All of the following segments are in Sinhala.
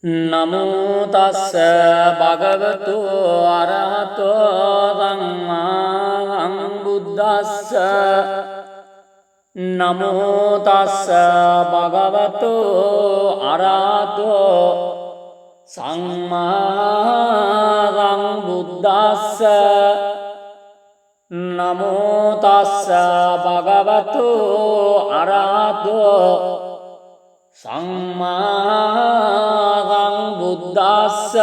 නමෝ තස්ස භගවතු අරහතෝ සම්මා සම්බුද්දස්ස නමෝ තස්ස භගවතු අරහතෝ සම්මා සම්බුද්දස්ස නමෝ තස්ස භගවතු අරහතෝ සම්මා බුද්දස්ස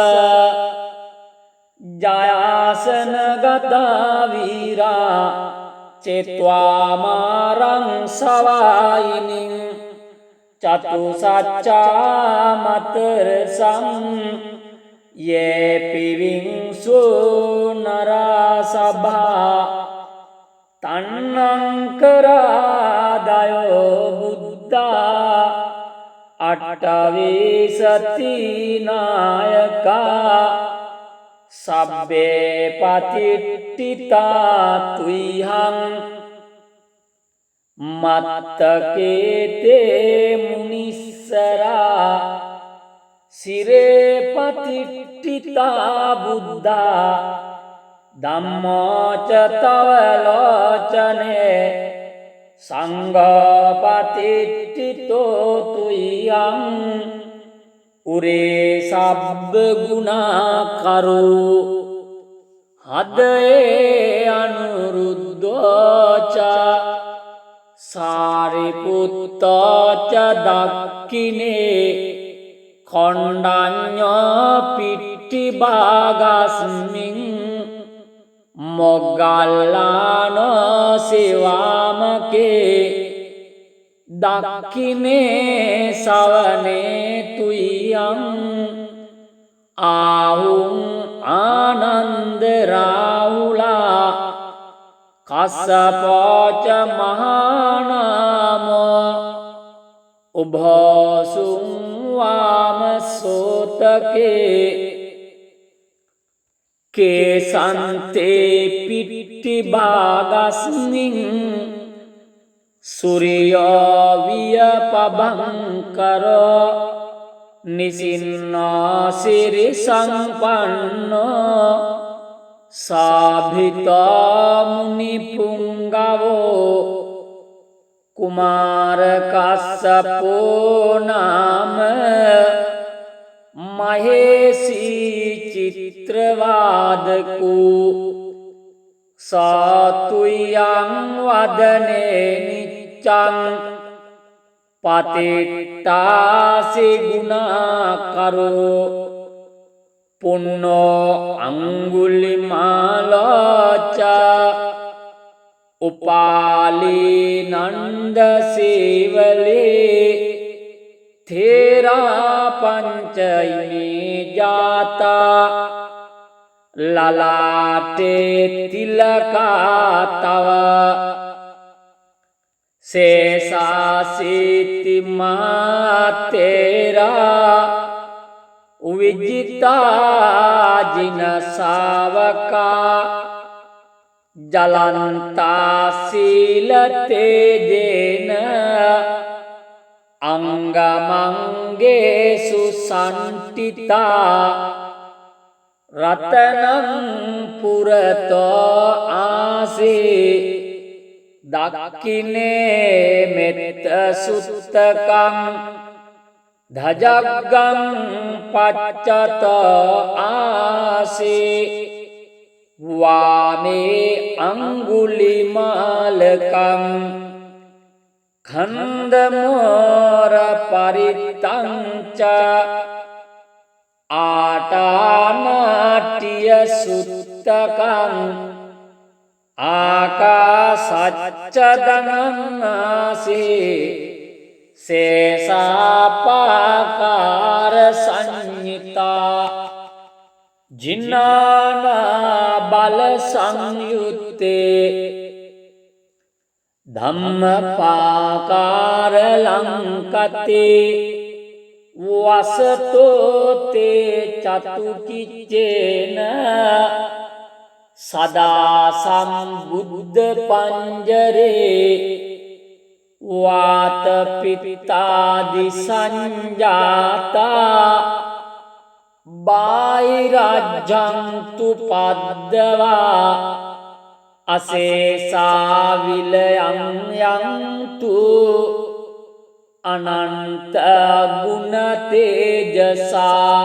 ජයාසනගතා වීරා චේත්වා මාරං සවායිනින් චතුසච්චා මතරසං යේ පිවිංසු නරසභා තන්නංකරාදයෝ බුද්ධා අට්ඨවිසති නායකා සබ්බේ පතිට්ඨිතා තුයිහං මත්තකේතේ මුනිස්සරා සිරේ පතිට්ඨිතා බුද්ධා ධම්මෝච තව ලෝචනේ සංඝපතිට්ඨිතෝ තුයං උරේ සබ්බ ගුණා කරෝ හදේ අනුරුද්ධෝච සාරිපුත්තෝච දක්ඛිනේ කොණ්ඩඤ්ඤෝ පිට්ටි භාගස්මින් මොග්ගල්ලානෝ සිවාමකේ දක්ඛිනේ සවනේ තුයං ආහුං ආනන්ද රාහුලා කස්සපෝච මහානාමෝ උභෝසුං වාම සෝතකේ කේසන්තේ පිට්ටි භාගස්මින් සූර්යෝ වියපබංකරෝ නිසින්නෝ සිරි සම්පන්නෝ සාභිතෝ මුනි පුංගවෝ කුමාර කස්සපෝ නාම මහේසී චිත්‍රවාදකෝ සාතුයං වදනේ නිච්ඡං පතිට්ඨාසි ගුණා කරෝ පුන්නෝ අංගුලිමාලෝච උපාලී නන්ද සීවලේ තේරා පංචයිනේ ජාතා ලලාටේ තිලකා තව සේසාසීති මාතේරා විජිතා ජින සාවකා ජලන්තා සීල තේජේන අංගමංගේසු සන්තිතා රතනං පුරතෝ ආසේ දක්ඛිනේ මෙත්ත සුත්තකං ධජග්ගං පච්චතෝ ආසේ වාමේ අංගුලිමාලකං खंदमोर परितंच आटानाट्य सुत्तकं आकाशच्चदनंसि शेषापाकार संयुता जिन्नाना बल संयुते ධම්මපාකාර ලංකතේ වසතෝ තේ චතුකිච්චේන සදා සම්බුද්ධ පංජරේ වාත පිත්තාදි සංජාතා බාහිරජ්ජන්තු පද්දවා අසේසා විලයන් යන්තු අනන්ත ගුණ තේජසා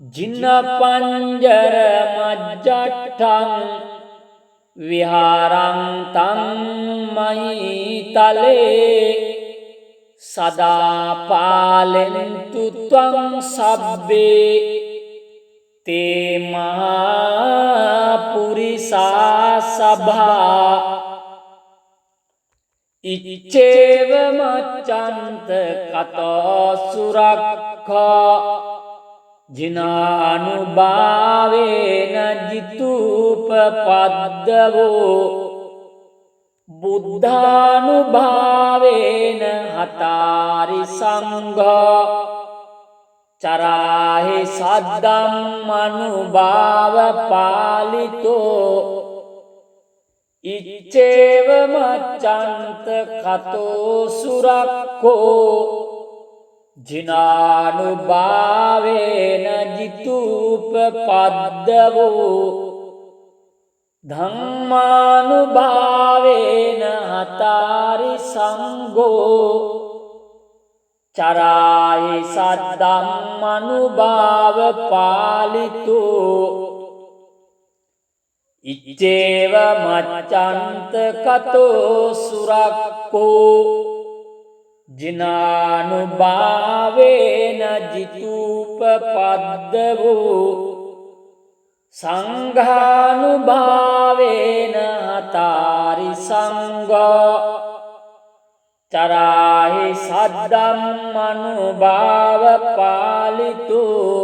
ජින පංජර මජ්ජට්ඨං විහාරං තං මහිතලේ සදා පාලෙන්තු ත්වං සබ්බේ තේ මහා පුරිසා සභා ඉච්ඡේව මච්ඡන්ත කතෝ සුරක්ඛා ජිනානුභාවේන ජිතූපපද්දවෝ බුද්ධානුභාවේන හතාරි සංඝා චරාහි සද්දම්මනුභාව පාලිතෝ ඉච්ඡේව මච්ඡන්ත කතෝ සුරක්ඛෝ ජිනානුභාවේන ජිතූපපද්දවෝ ධම්මානුභාවේන හතාරි සංඝෝ චරාහි සද්දම්මනුභාව පාලිතෝ ඉච්ඡේව මච්ඡන්ත කතෝ සුරක්ඛෝ ජිනානුභාවේන ජිතූපපද්දවෝ සංඝානුභාවේන හතාරි සංඝා චරාහි සද්දම්මනුභාව පාලිතෝ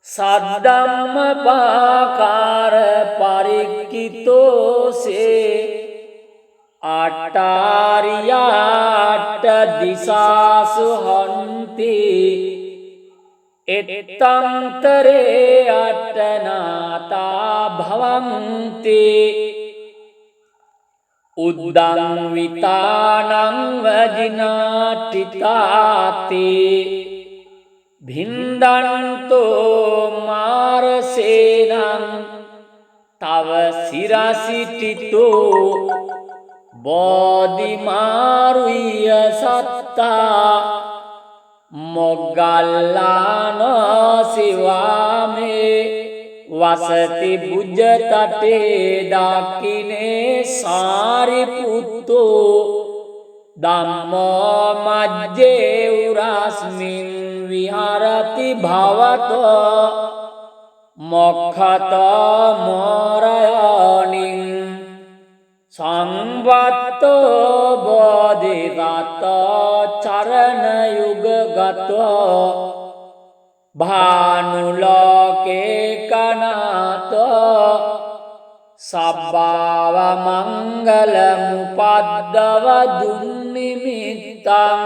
සද්දම්මපාකාර පරික්ඛිතෝසේ ආටාරියාට දිසාසු හන්ති එත්තන්තරේ අට්ඨනාතා භවන්ති උද්දං විතානං වජිනාටිතාති භින්දන්තෝ මාරසේනං තව සිරසිටිතෝ බෝධිමාරුය සත්තා මොග්ගල්ලානෝ සිවාමේ වසති බුජ්ජතටේ දක්ඛිනේ සාරිපුත්තෝ ධම්මෝ මජ්ජේ උරස්මින් විහරති භවතෝ මොක්ඛතෝ මෝරයෝනින් සංවත්තෝ බෝධිසත්වෝ චරණ යුගගතෝ භානුලෝකේ කනාතෝ සබ්බාව මංගල මුපද්දව දුන්නිමිත්තං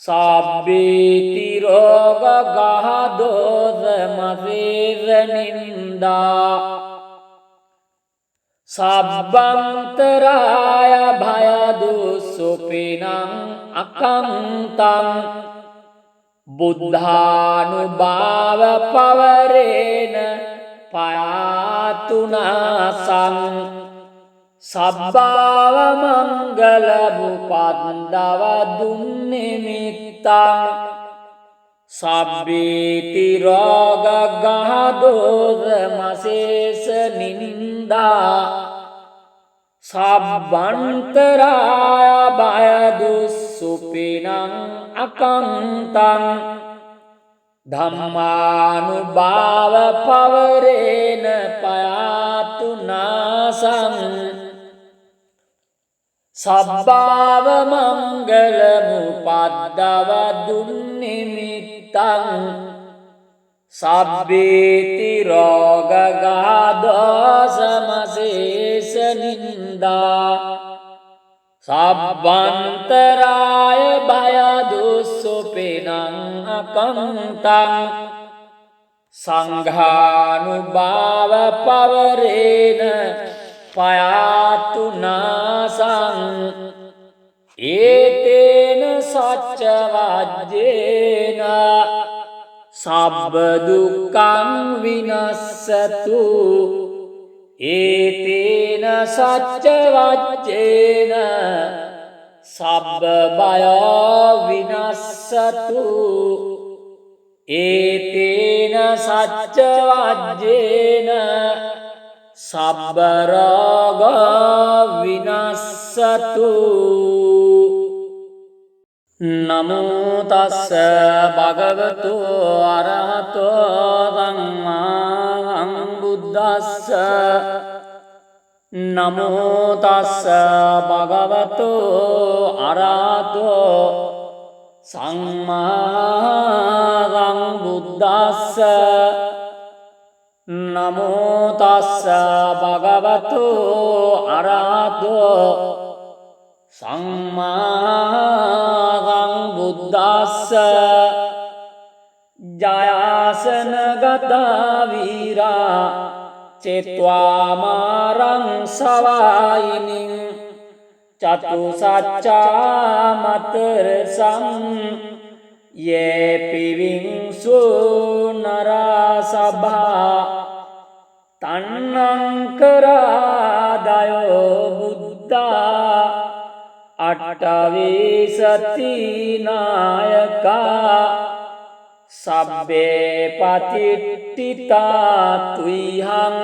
සබ්බීති රෝග ගහදෝස මසේස නින්දා සබ්බන්තරාය භයදුස්සුපිනං අකන්තං බුද්ධානුභාව පවරේන පයාතුනාසං සබ්බාව මංගල මුපද්දව දුන්නිමිත්තං සබ්බීති රෝග ගහදෝස මසේස නින්දා සබ්බන්තරාය භයදුස්සුපිනං අකන්තං ධම්මානුභාව පවරේන පයාතුනාසං සබ්බාව මංගල මුපද්දව දුන්නිමිත්තං සබ්බීති රෝග ගහදෝස මසේස නින්දා සබ්බන්තරාය භයදුස්සුපිනං අකන්තං සංඝානුභාව පවරේන පයාතුනාසං ඒතේන සච්ච වජ්ජේන සබ්බ දුක්ඛං විනස්සතු ඒතේන සච්ච වච්චේන සබ්බ බය විනස්සතු ඒතේන සච්ච වච්චේන සබ්බ රෝග විනස්සතු නමෝ තස්ස භගවතු අරහතෝ සම්මා සම්බුද්දස්ස නමෝ තස්ස භගවතු අරහතෝ සම්මා සම්බුද්දස්ස නමෝ තස්ස භගවතු අරහතෝ සම්මා සම්බුද්දස්ස ජයාසන ගතා වීරා චේत्वा මාරං සවායිනින් චතු සච්චා මතරසං යේ පිවිංසු නරා සභා තන්නං කරාදයෝ බුද්ධා අට්ඨවිසති නායකා සබ්බේ පතිට්ඨිතා තුයිහං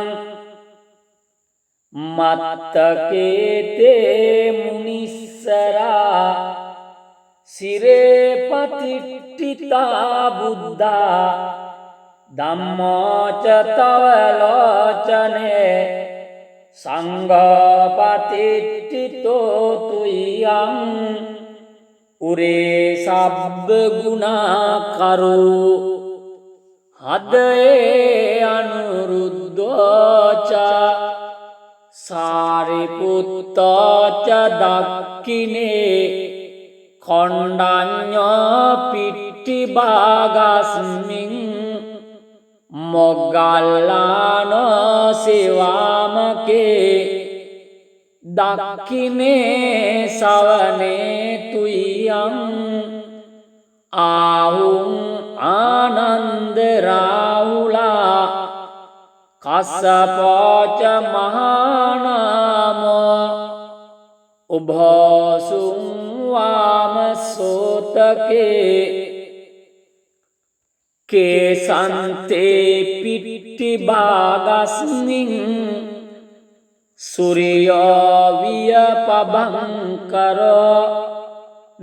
මත්තකේතේ මුනිස්සරා සිරේ පතිට්ඨිතා බුද්ධා ධම්මෝච තව ලෝචනේ සංඝපතිට්ඨිතෝ තුයං උරේ සබ්බ ගුණා කරෝ හදේ අනුරුද්ධෝච සාරිපුත්තෝච දක්ඛිනේ කොණ්ඩඤ්ඤෝ පිට්ටි භාගස්මින් මොග්ගල්ලානෝ සිවාමකේ දක්ඛිනේ සවනේ තුයං ආහුං ආනන්ද රාහුලා කස්සපෝච මහානාමෝ උභෝසුං වාම සෝතකේ කේසන්තේ පිට්ටි භාගස්මින් සූර්යෝ වියපබංකරෝ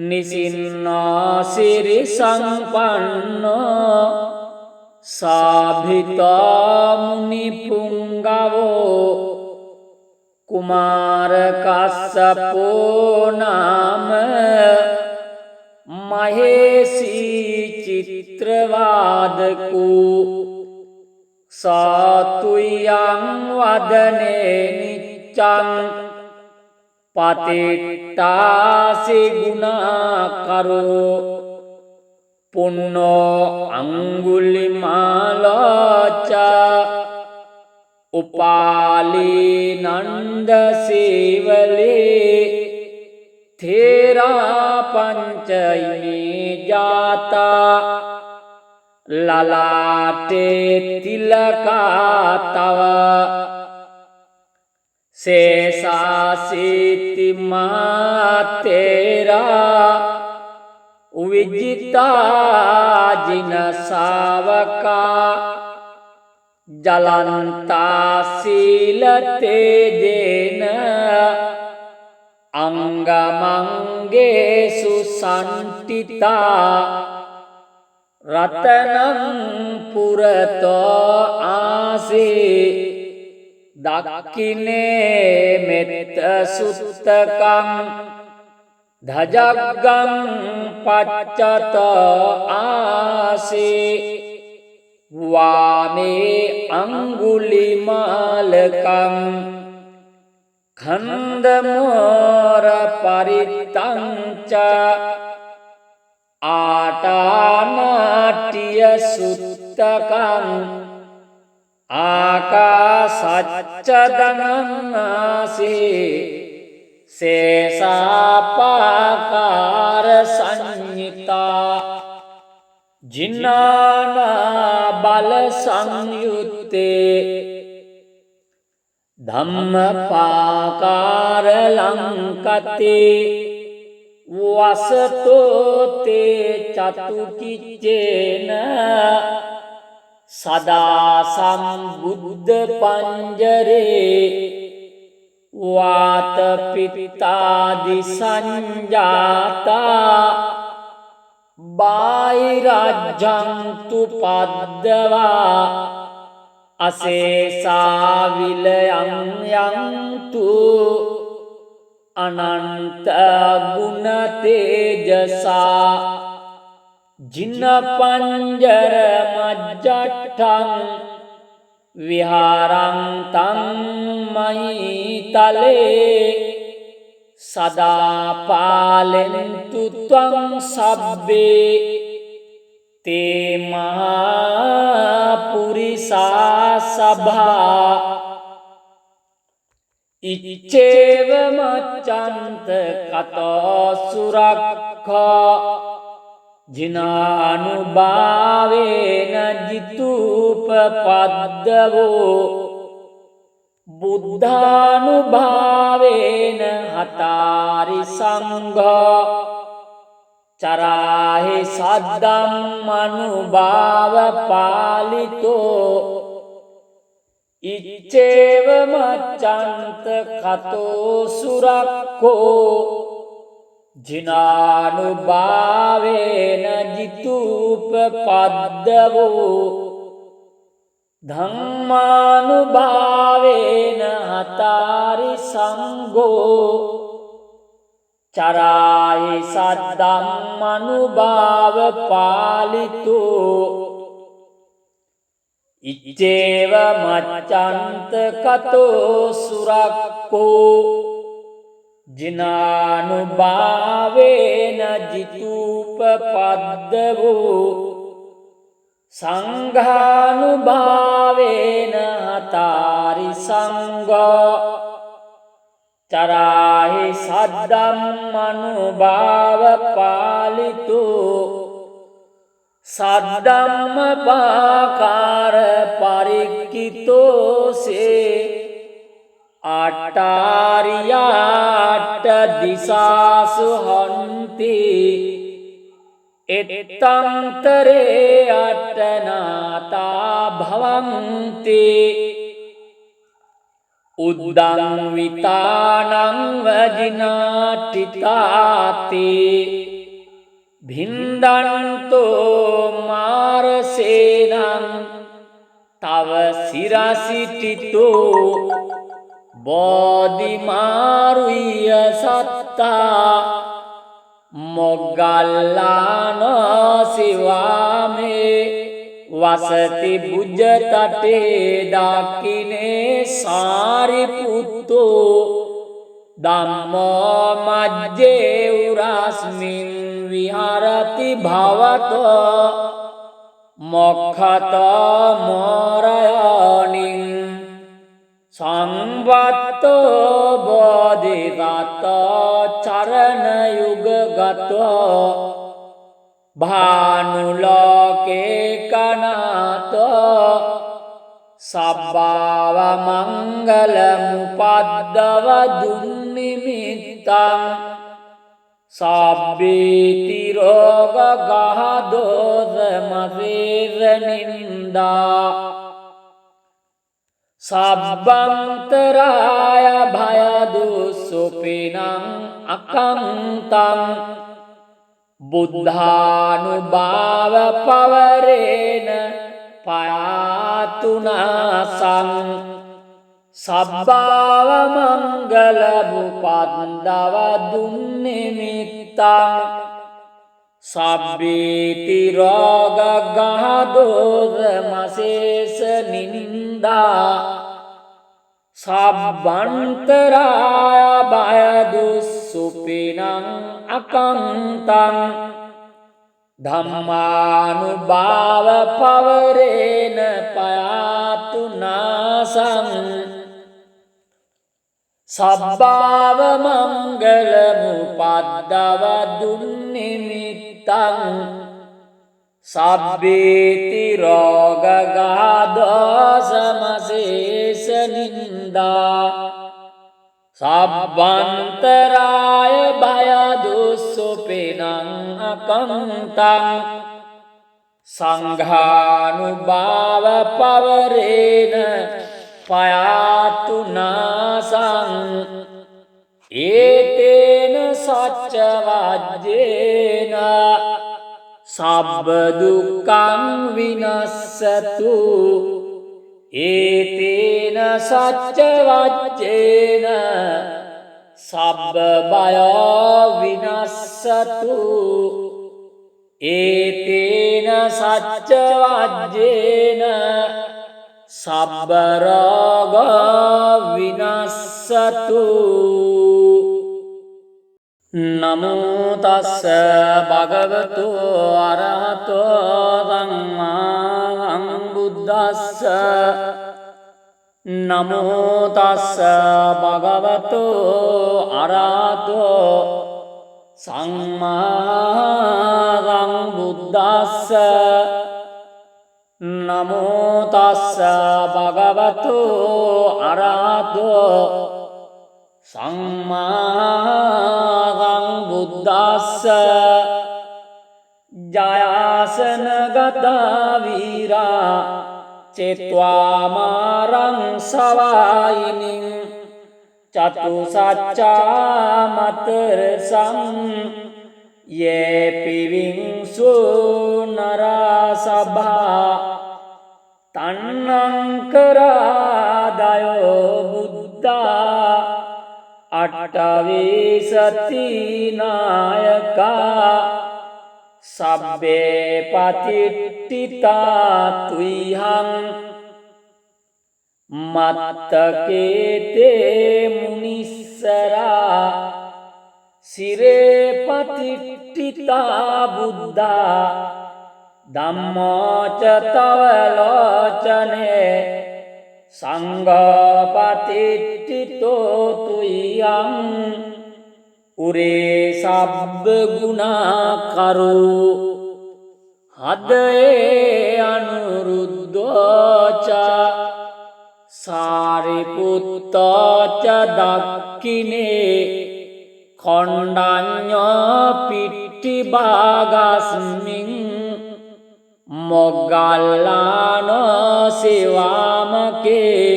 නිසින්නෝ සිරි සම්පන්නෝ සාභිතා මුනි පුංගවෝ කුමාර කස්සපෝ නාම මහේසී චිත්‍රවාදකෝ සාතුයං වදනේ නිච්ඡං පතිට්ඨාසි ගුණා කරෝ පුන්නෝ අංගුලිමාලෝච උපාලී නන්ද සීවලේ තේරා පංචයිමේ ජාතා ලලාටේ තිලකා තව සේසාසීති මාතේරා විජිතා ජින සාවකා ජලන්තා සීල තේජේන අංගමංගේසු සන්තිතා රතනං පුරතෝ ආසේ දක්ඛිනේ මෙත්ත සුත්තකං ධජග්ගං පච්චත ආසේ වාමේ අංගුලිමාලකං खंदमोर परितंच आटानाट्य सुत्तकं आकाशच्चदनंसि शेषापाकार संहिता ජින්නානා බල සංයුත්තේ ධම්මපාකාර ලංකතේ වසතෝතේ චතුකිච්චේන සදා සම්බුද්ධ පංජරේ වාත පිත්තාදි සංජාතා බාහිරජ්ජන්තු පද්දවා අසේසා විලයන් යන්තු අනන්ත ගුණ තේජසා ජින පංජර මජ්ජට්ඨං විහාරං තං මහිතලේ සදා පාලෙන්තු ත්වං සබ්බේ තේ මහා පුරිසා සභා ඉච්ඡේව මච්ඡන්ත කතෝ සුරක්ඛා ජිනානුභාවේන ජිතූපපද්දවෝ බුද්ධානුභාවේන හතාරි සංඝා චරාහි සද්දම්මනුභාව පාලිතෝ ඉච්ඡේව මච්ඡන්ත කතෝ සුරක්ඛෝ ජිනානුභාවේන ජිතූපපද්දවෝ ධම්මානුභාවේන හතාරි සංඝෝ චරායි සද්දම්මනුභාව පාලිතෝ ඉච්ඡේව මච්ඡන්ත කතෝ සුරක්ඛෝ ජිනානුභාවේන ජිතූපපද්දවෝ සංඝානුභාවේන හතාරි සංඝා චරාහි සද්දම්මනුභාව පාලිතෝ සද්දම්මපාකාර පරික්ඛිතෝසේ ආටාරියාට දිසාසු හන්ති එත්තන්තරේ අට්ඨනාතා භවන්ති උද්දං විතානං වජිනාටිතාති භින්දන්තෝ මාරසේනං තව සිරසිටිතෝ බෝධිමාරුය සත්තා මොග්ගල්ලානෝ සිවාමේ වසති බුජ්ජතටේ දක්ඛිනේ සාරිපුත්තෝ ධම්මෝ මජ්ජේ උරස්මින් විහරති භවතෝ මොක්ඛතෝ මෝරයෝනින් සංවත්තෝ බෝධිසත්තෝ චරණ යුගගතෝ භානුලෝකේ කනාතෝ සබ්බාව මංගල මුපද්දව දුන්නිමිත්තං සබ්බීති රෝග ගහදෝස මසේස නින්දා සබ්බන්තරාය භය දුස්සුපිනං අකන්තං බුද්ධානුභාව පවරේන පයාතුනාසං සබ්බාව මංගල මුපද්දව දුන්නිමිත්තං සබ්බීති රෝග ගහදෝස මසේස නින්දා සබ්බන්තරාය භය දුස්සුපිනං අකන්තං ධම්මානුභාව පවරේන පයාතුනාසං සබ්බාව මංගල මුපද්දව දුන්නිමිත්තං සබ්බේති රෝගගාදෝසමසේස නින්දා සබ්බන්තරාය භයදුස්සුපිනං අකන්තං සංඝානුභාව පවරේන පයාතුනාසං ඒතේන සච්ච වජ්ජේන සබ්බ දුක්ඛං විනස්සතු ඒතේන සච්ච වජ්ජේන සබ්බ බය විනස්සතු ඒතේන සච්ච වජ්ජේන සබ්බ රෝග විනස්සතු නමෝ තස්ස භගවතු අරහතෝ සම්මා සම්බුද්දස්ස නමෝ තස්ස භගවතු අරහතෝ සම්මා සම්බුද්දස්ස නමෝ තස්ස භගවතු අරහතෝ සම්මා සම්බුද්දස්ස ජයාසන ගතා වීරා චේත්වා මාරං සවායිනින් චතු සච්චා මතරසං යේ පිවිංසු නරා සභා තන්නංකරාදයෝ බුද්ධා අට්ඨවිසති නායකා සබ්බේ පතිට්ඨිතා තුයිහං මත්තකේතේ මුනිස්සරා සිරේ පතිට්ඨිතා බුද්ධා ධම්මෝච තව ලෝචනේ සංඝපතිට්ඨිතෝ තුයං උරේ සබ්බ ගුණා කරෝ හදේ අනුරුද්ධෝච සාරිපුත්තෝච දක්ඛිනේ කොණ්ඩඤ්ඤෝ පිට්ටි භාගස්මින් මොග්ගල්ලානෝ සිවාමකේ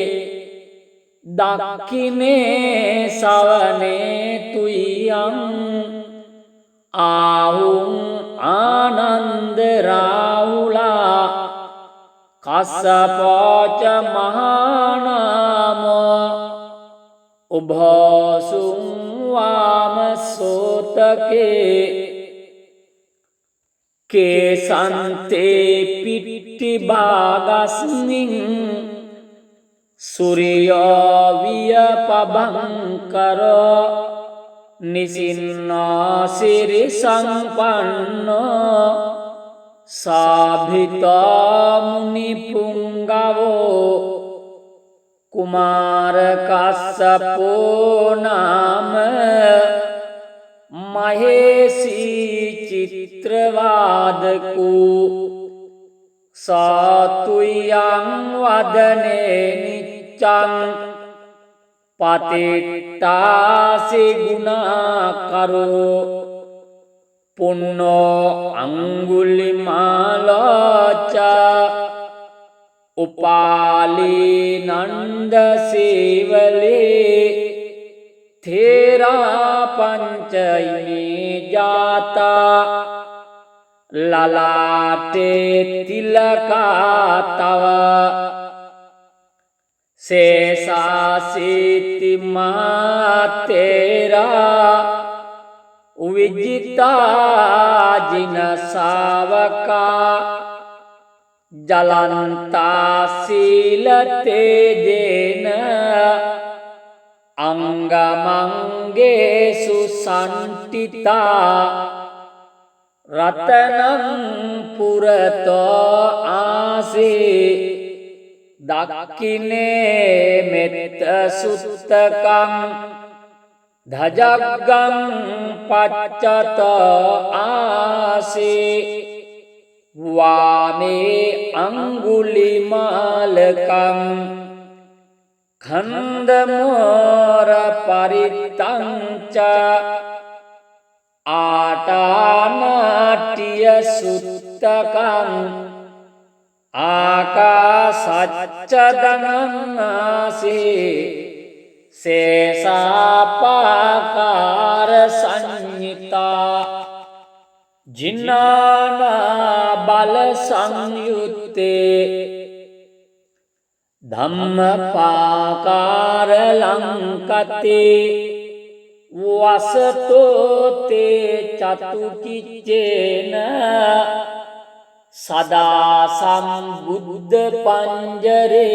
දක්ඛිනේ සවනේ තුයං ආහුං ආනන්ද රාහුලා කස්සපෝච මහානාමෝ උභෝසුං වාම සෝතකේ කේසන්තේ පිට්ටි භාගස්මින් සූර්යෝ විය පබංකරෝ නිසින්නෝ සිරි සම්පන්නෝ සාභිතා මුනි පුංගවෝ කුමාර කස්සපෝ නාම මහේසී චිත්‍රවාදකෝ සාතුයං වදනේ නිච්ඡං පතිට්ඨාසි ගුණා කරෝ පුන්නෝ අංගුලිමාලෝච උපාලී නන්ද සීවලේ තේරා පංචයිනේ ජාතා ලලාටේ තිලකා තව සේසාසීති මාතේරා විජිතා ජින සාවකා ජලන්තා සීල තේජේන අංගමංගේසු සන්තිතා රතනං පුරතෝ ආසේ දක්ඛිනේ මෙත්ත සුත්තකං ධජග්ගං පච්චත ආසේ वामे अंगुलिमालकं खंदमोर परितं च आटानाट्य सुत्तकं आकाशच्चदननासे शेषापाकार संयुता जिन्नाना बल संयुक्ते धम्मपाकार लंकते वसतो ते चतुकिच्चेन सदा संबुद्ध पंजरे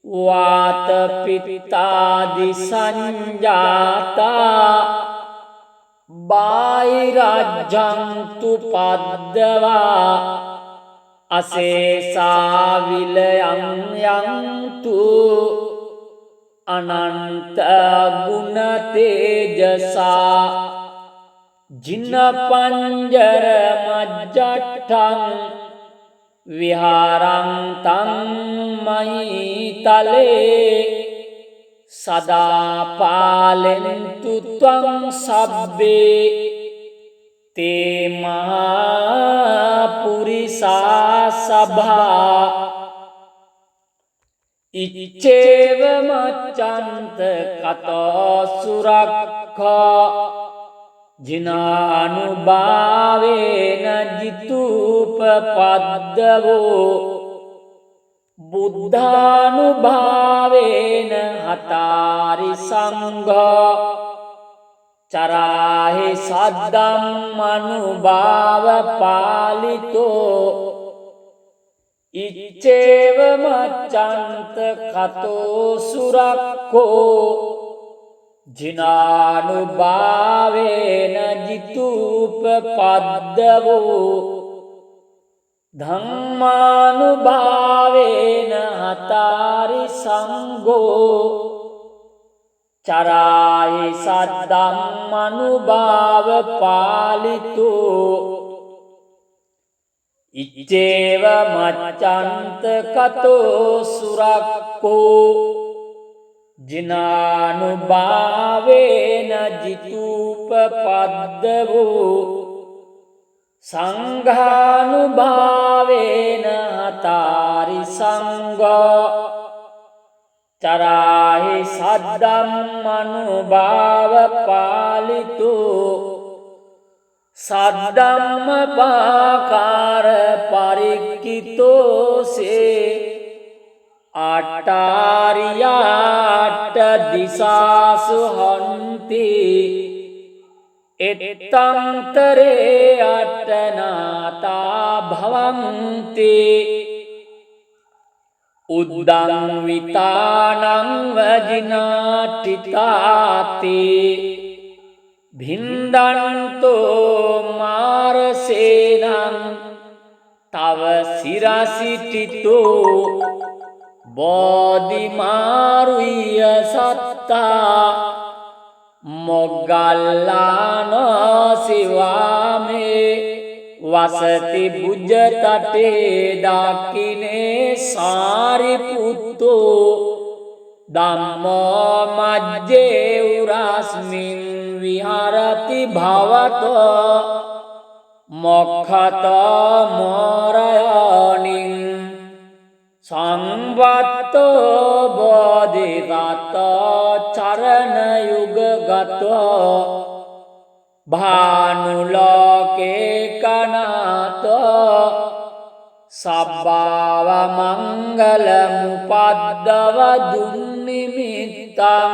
वात पित्तादि संजाता बाहिराज्यं तु पद्दवा अशेषा विलयं यन्तु अनंत गुण तेजसा जिन पंजर मज्जठं विहारं तं मयीतले सदा पालयन्तु त्वं सब्बे ते महापुरिसा सभा इच्चेव मच्चन्त कतो सुरक्षा जिनानुभावेन जितुपपद्दवो बुद्धानुभावेन हतारि संघा चराहि सद्धम्मनुभाव पालितो इच्चेव मच्चन्त कतो सुरक्षो जिनानुभावेन जितुपपद्दवो धम्मानुभावेन हतारि संघो चराहि सद्धम्मनुभाव पालितो इच्चेव मच्चन्त कतो सुरक्षो जिनानुभावेन जितुपपद्दवो संघानुभावेन हतारि संघा चराहि सद्धम्मनुभाव पालितो सद्धम्मपाकार परिक्कितो से आटार्याट्ट दिशासु हन्ति एत्तन्तरे अट्टनाता भवन्ति उद्दंवितानं वजिनाटिताते भिन्दन्तो मारसेनं तव शिरसिटितो बोधिमारुह्य सत्ता मोग्गल्लानो शिवामे वसति भुजतटे दाकिने सारिपुत्तो धम्मो मज्जे उरस्मिन् विहरति भवतो मोक्षतो मोरयोनिं संवत्तो बोधिसत्तो चरणयुगगतो भानुलोके कनातो सब्भावमङ्गलमुपद्दव दुर्निमित्तं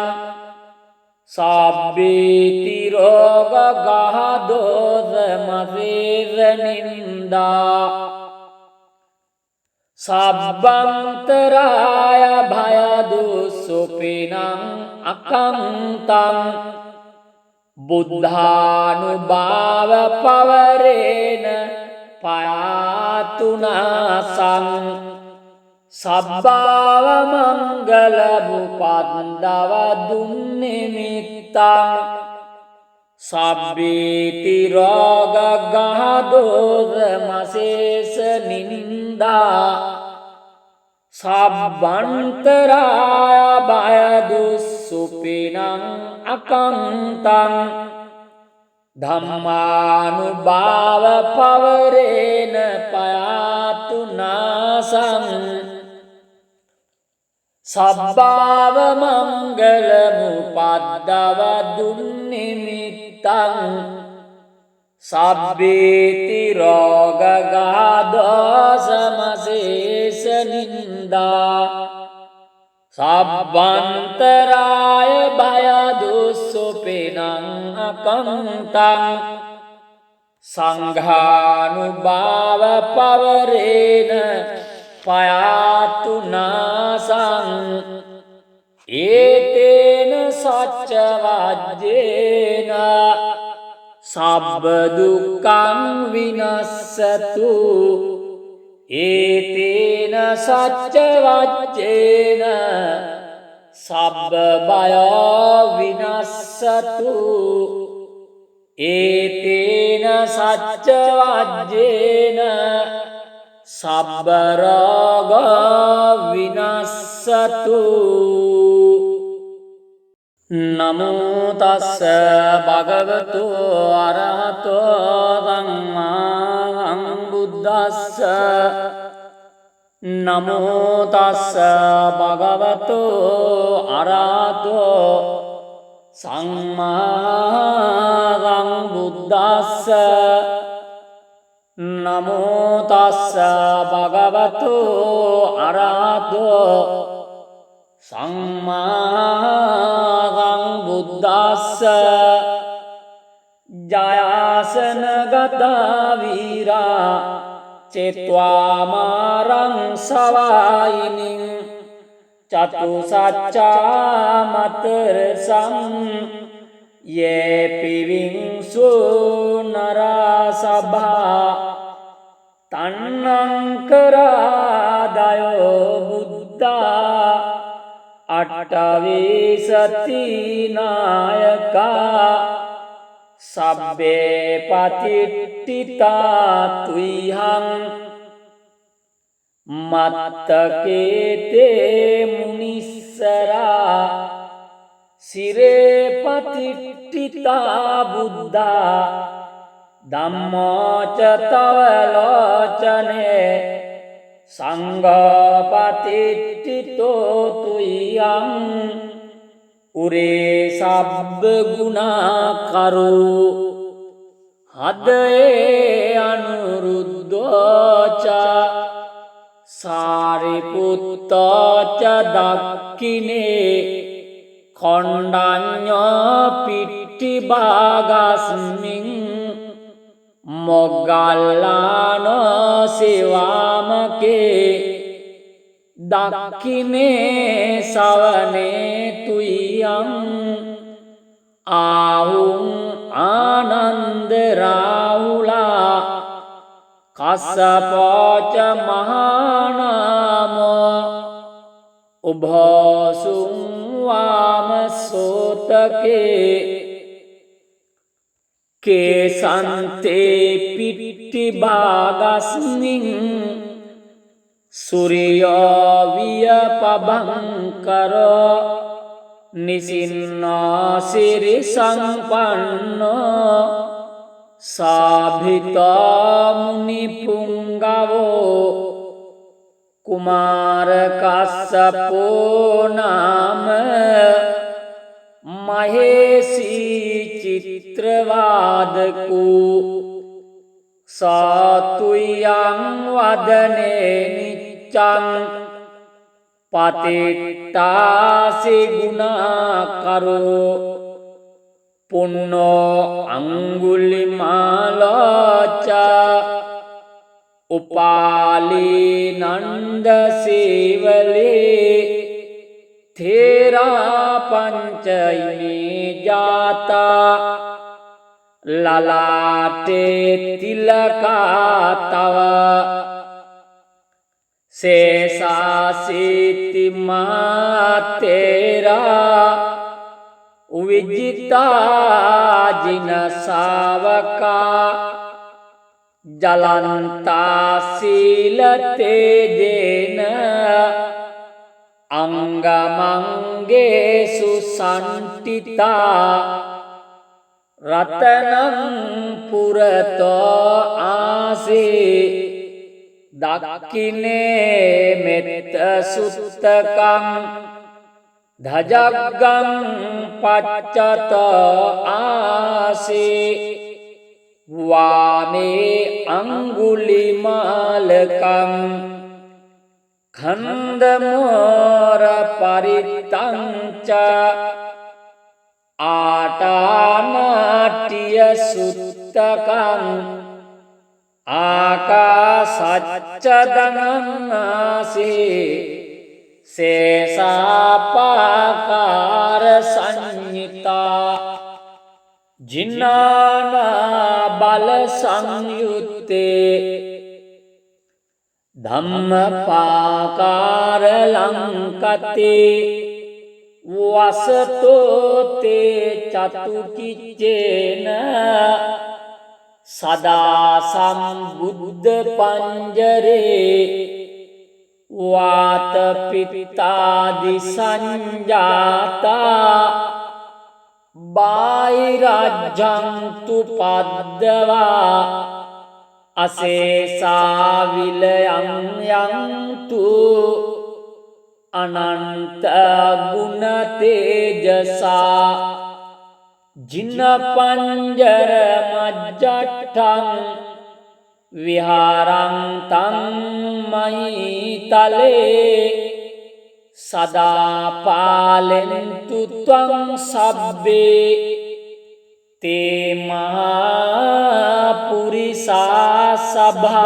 सब्बीतिरोगगादोषमशेषनिन्दा सब्बन्तराय भयदुःसुपिनम् अकन्तं बुद्धानुभाव पवरेण पातु नासं सब्भावमङ्गलमुपद्दव दुर्निमित्तं සබ්බීති රෝග ගහදෝද මසේස නින්දා සබ්බන්තරාය බය දුස්සුපිනං අකන්තං ධම්මානුභාව පවරේන පයාතු නාසං සබ්බාව මංගල මුපද්දව දුන්නිමිත්තං සබ්බීති රෝග ගාදෝස මසේස නින්දා සබ්බන්තරාය භය දුස්සුපිනං අකන්තං සංඝානුභාව පවරේන පයාතු නාසං ඒතේන සච්ච වජ්ජේන සබ්බ දුක්ඛං විනස්සතු ඒතේන සච්ච වජ්ජේන සබ්බ බය විනස්සතු ඒතේන සච්ච වජ්ජේන සබ්බ රෝග විනස්සතු නමෝ තස්ස භගවතු අරහතෝ සම්මා සම්බුද්දස්ස නමෝ තස්ස භගවතු අරහතෝ සම්මා සම්බුද්දස්ස නමෝ තස්ස භගවතු අරහතෝ සම්මා සම්බුද්දස්ස ජයාසන ගතා වීරා චේत्वा මාරං සවායිනින් චතු සච්චා මතරසං යේ පිවිංසු නරා සභා තන්නංකරාදයෝ බුද්ධා අට්ඨවිසති නායකා සබ්බේ පතිට්ඨිතා තුයිහං මත්තකේතේ මුනිස්සරා සිරේ පතිට්ඨිතා බුද්ධා ධම්මෝච තව ලෝචනේ සංඝ පතිට්ඨිතෝ තුයං උරේ සබ්බ ගුණා කරෝ හදේ අනුරුද්ධෝච සාරිපුත්තෝච දක්ඛිනේ කොණ්ඩඤ්ඤෝ පිට්ටි භාගස්මින් මොග්ගල්ලානෝ සිවාමකේ දක්ඛිනේ සවනේ තුයං ආහුං ආනන්ද රාහුලා කස්සපෝච මහානාමෝ උභෝසුං වාම සෝතකේ කේසන්තේ පිට්ටි භාගස්මින් සූර්යෝ විය පබංකරෝ නිසින්නෝ සිරි සංපන්නෝ සාභිතා මුනි පුංගවෝ කුමාර කස්සපෝ නාම මහේසී චිත්‍රවාදකෝ සාතුයං වදනේ නිච්ඡං පතිට්ඨාසි ගුණා කරෝ පුන්නෝ අංගුලිමාලෝච උපාලී නන්ද සීවලේ තේරා පංචයිනේ ජාතා ලලාටේ තිලකා තව සේසාසීති මාතේරා විජිතා ජින ශාවකා ජලන්තා සීල තේජේන අංගමංගේසු සම්ටිතා රතනං පුරතෝ ආසේ දක්ඛිනේ මෙත්ත සුත්තකං ධජග්ගං පච්චත ආසේ වාමේ අංගුලිමාලකං खंदमोर परितंच आटानाट्य सुत्तकं आकाशच्चदननासि शेषापाकार संयुता जिन्नाना बल संयुते धम्मपाकार लंकते वसतो ते चतुकिच्चेन सदा संबुद्ध पंजरे वात पित्तादि संजाता बाहिराज्यं तु पद्दवा अशेषा विलयं यन्तु अनंत गुण तेजसा जिन पंजर मज्जठं विहारं तं मयि तले सदा पालयन्तु त्वं सब्बे ते महापुरिसा सभा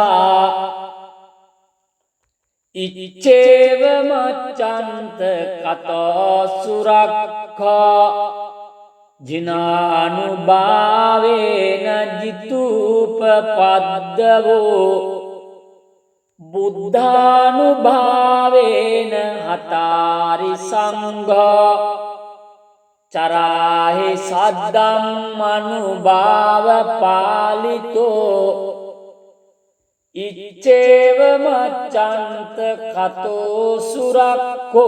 इच्चेव मच्चन्त कतो सुरक्षा जिनानुभावेन जितूपपद्दवो बुद्धानुभावेन हतारि संघा चराहि सद्धम्मनुभाव पालितो इच्चेव मच्चन्त कतो सुरक्षो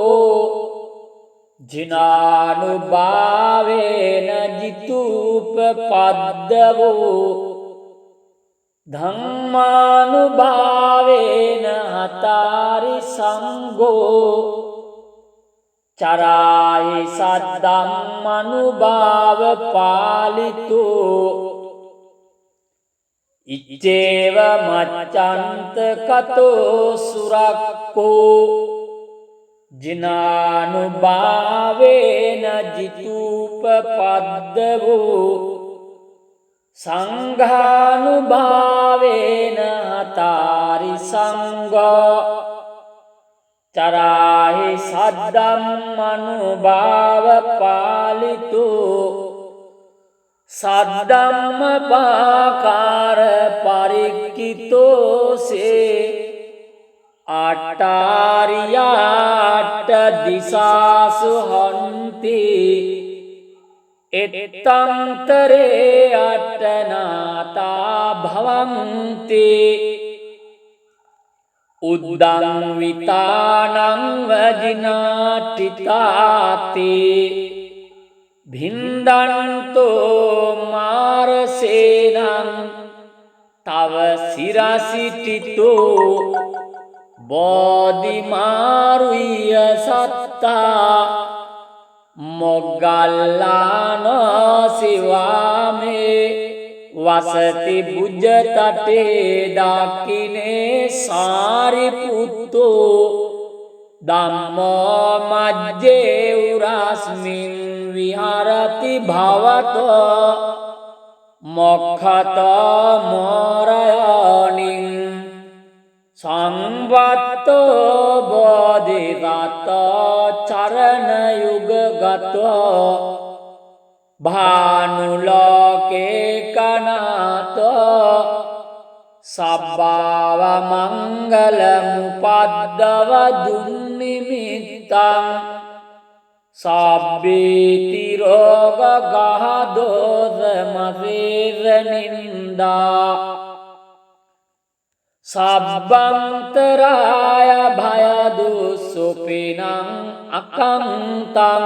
जिनानुभावेन जितूपपद्दवो धम्मानुभावेन हतारि संघो चराहि सद्धम्मनुभाव पालितो इच्चेव मच्चन्त कतो सुरक्षो जिनानुभावेन जितूपपद्दवो संघानुभावेन हतारि संघा चराहि सद्धम्मनुभाव पालितो सद्धम्मपाकार परिक्कितो से आटार्याट्ट दिशासु हन्ति एत्तन्तरे अट्टनाता भवन्ति उद्दंवितानं वजिनाटिताते भिन्दन्तो मारसेनं तव शिरसिटितो बोधिमारुह्य सत्ता मोग्गल्लानो शिवामे वसति भुजतटे दाकिने सारिपुत्तो धम्मो मज्जे उरस्मिन् विहरति भवतो मोक्षतो मोरयोनिं संवत्तो Bodhisatto चरणयुगगतो भानुलोके कनातो सब्भावमङ्गलमुपद्दव दुर्निमित्तं sabbiti roga gahadosa masesa ninda sabbantaraya bhayadussupinam akantam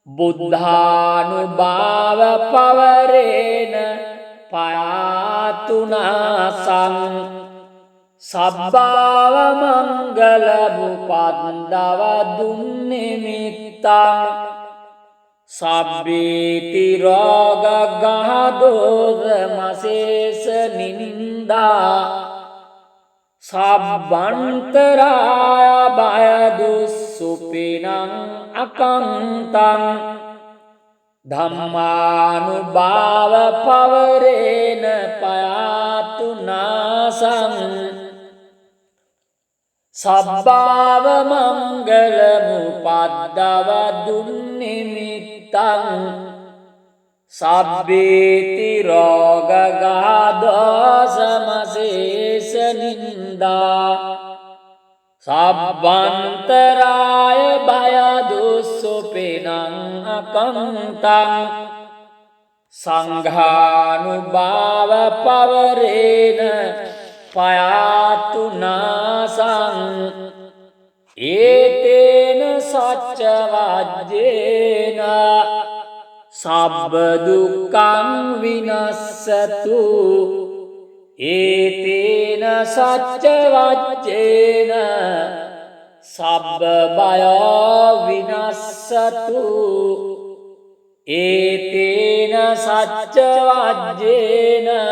buddhanubhava pavarena payatunasam sabbava mangala bhupadava dunnimitam sabbiti roga gahadosa masesa ninda sabbantaraya bhayadussupinam akantam dhammanubhava pavarena payatunasam sabbava mangala bhupadava dunnimitam sabbiti roga gahadosa masesa ninda sabbantaraya bhayadussupinam akantam sanghanubhava pavarena payatunasam etena saccavajjena sabba dukkhaṃ vinassatu etena saccavajjena sabba bhaya vinassatu etena saccavajjena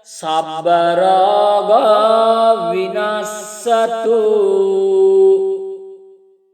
sabba raga vinassatu